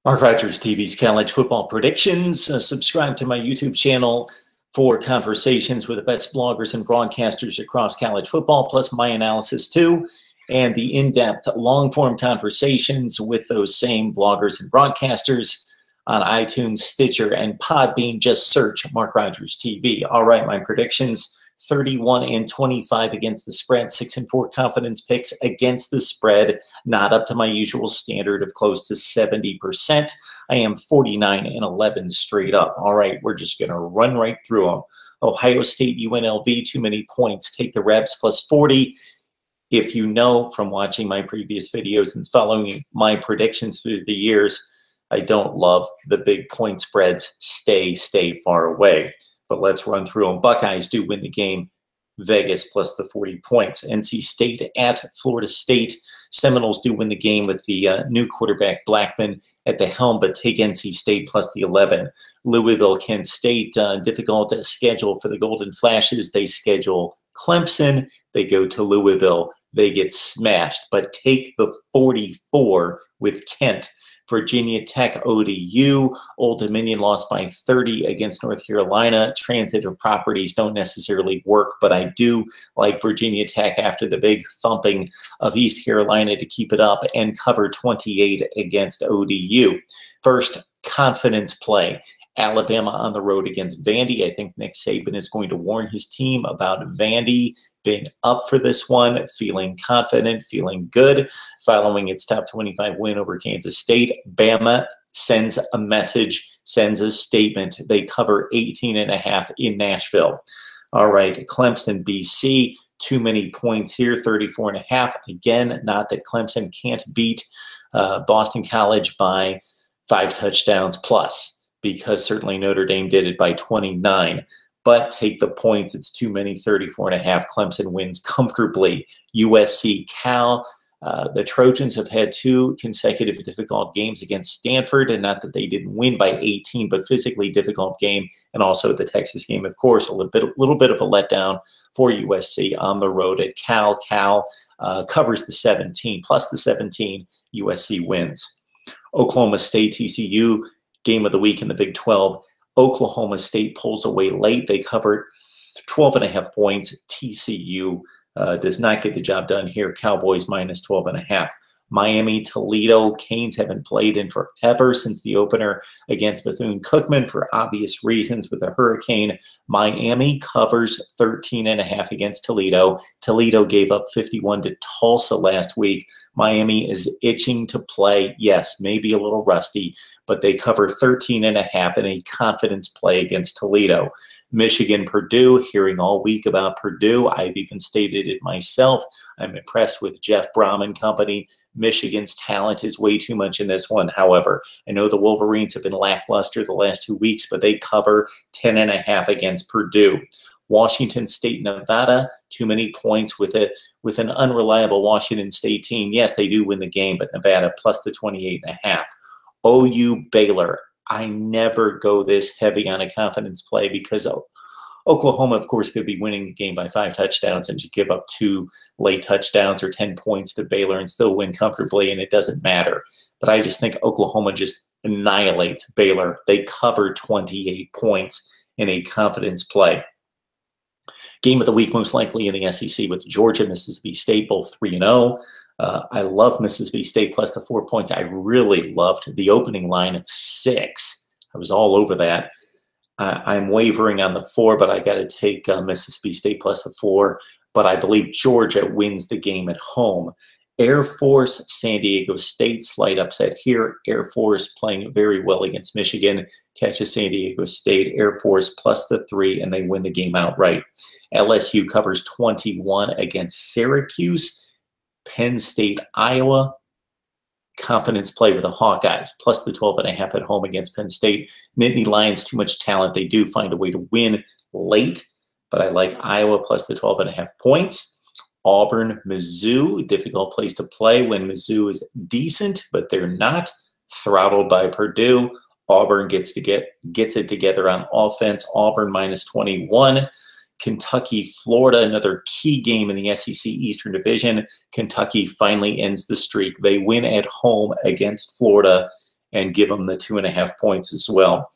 Mark Rogers TV's college football predictions. Subscribe to my YouTube channel for conversations with the best bloggers and broadcasters across college football, plus my analysis too, and the in-depth, long-form conversations with those same bloggers and broadcasters on iTunes, Stitcher, and Podbean. Just search Mark Rogers TV. All right, my predictions: 31-25 against the spread, 6-4 confidence picks against the spread, not up to my usual standard of close to 70%. I am 49-11 straight up. All right, we're just going to run right through them. Ohio State, UNLV, too many points. Take the Rebs plus 40. If you know from watching my previous videos and following my predictions through the years, I don't love the big point spreads. Stay far away. But let's run through them. Buckeyes do win the game. Vegas plus the 40 points. NC State at Florida State. Seminoles do win the game with the new quarterback Blackman at the helm, but take NC State plus the 11. Louisville, Kent State, difficult schedule for the Golden Flashes. They schedule Clemson. They go to Louisville. They get smashed, but take the 44 with Kent. Virginia Tech, ODU, Old Dominion lost by 30 against North Carolina. Transitive properties don't necessarily work, but I do like Virginia Tech after the big thumping of East Carolina to keep it up and cover 28 against ODU. First, confidence play. Alabama on the road against Vandy. I think Nick Saban is going to warn his team about Vandy being up for this one, feeling confident, feeling good, following its top 25 win over Kansas State. Bama sends a message, sends a statement. They cover 18.5 in Nashville. All right, Clemson, BC, too many points here, 34.5. Again, not that Clemson can't beat Boston College by 5 touchdowns plus, because certainly Notre Dame did it by 29. But take the points. It's too many, 34.5. Clemson wins comfortably. USC-Cal. The Trojans have had 2 consecutive difficult games against Stanford, and not that they didn't win by 18, but physically difficult game, and also the Texas game, of course, a little bit of a letdown for USC on the road at Cal. Cal covers the 17, plus the 17. USC wins. Oklahoma State, TCU. Game of the week in the Big 12. Oklahoma State pulls away late. They covered 12.5 points. TCU does not get the job done here. Cowboys minus 12.5. Miami, Toledo. Canes haven't played in forever since the opener against Bethune-Cookman for obvious reasons with a hurricane. Miami covers 13.5 against Toledo. Toledo gave up 51 to Tulsa last week. Miami is itching to play. Yes, maybe a little rusty, but they cover 13.5 in a confidence play against Toledo. Michigan, Purdue, hearing all week about Purdue. I've even stated it myself. I'm impressed with Jeff Brom and company. Michigan's talent is way too much in this one. However, I know the Wolverines have been lackluster the last 2 weeks, but they cover 10.5 against Purdue. Washington State, Nevada, too many points with an unreliable Washington State team. Yes, they do win the game, but Nevada plus the 28.5. OU, Baylor. I never go this heavy on a confidence play because Oklahoma, of course, could be winning the game by 5 touchdowns and you give up 2 late touchdowns or 10 points to Baylor and still win comfortably, and it doesn't matter. But I just think Oklahoma just annihilates Baylor. They cover 28 points in a confidence play. Game of the week, most likely in the SEC, with Georgia, Mississippi State, both 3-0. I love Mississippi State plus the 4 points. I really loved the opening line of 6. I was all over that. I'm wavering on the 4, but I got to take Mississippi State plus the 4. But I believe Georgia wins the game at home. Air Force, San Diego State, slight upset here. Air Force playing very well against Michigan, catches San Diego State. Air Force plus the 3, and they win the game outright. LSU covers 21 against Syracuse. Penn State, Iowa, confidence play with the Hawkeyes, plus the 12.5 at home against Penn State. Nittany Lions, too much talent. They do find a way to win late, but I like Iowa plus the 12.5 points. Auburn, Mizzou, difficult place to play when Mizzou is decent, but they're not. Throttled by Purdue. Auburn gets it together on offense. Auburn minus 21. Kentucky, Florida, another key game in the SEC Eastern Division. Kentucky finally ends the streak. They win at home against Florida, and give them the 2.5 points as well.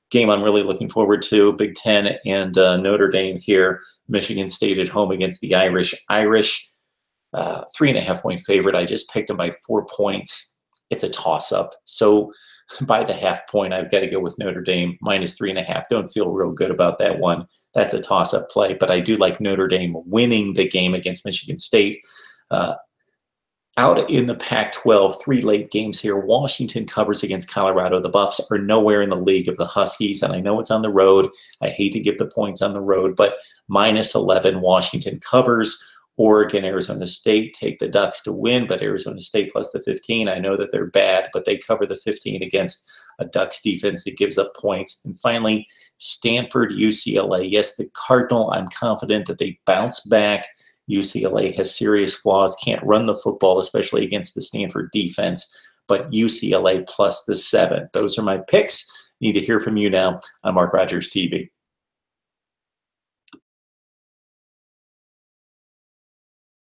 Game I'm really looking forward to, Big Ten and Notre Dame here. Michigan State at home against the Irish. 3.5 point favorite. I just picked them by 4 points. It's a toss-up. So by the half point, I've got to go with Notre Dame minus 3.5. Don't feel real good about that one. That's a toss-up play, but I do like Notre Dame winning the game against Michigan State. Out in the Pac-12, 3 late games here. Washington covers against Colorado. The Buffs are nowhere in the league of the Huskies, and I know it's on the road. I hate to give the points on the road, but minus 11, Washington covers. Oregon, Arizona State, take the Ducks to win, but Arizona State plus the 15. I know that they're bad, but they cover the 15 against a Ducks defense that gives up points. And finally, Stanford, UCLA. Yes, the Cardinal, I'm confident that they bounce back. UCLA has serious flaws, can't run the football, especially against the Stanford defense, but UCLA plus the 7. Those are my picks. Need to hear from you now on Mark Rogers TV.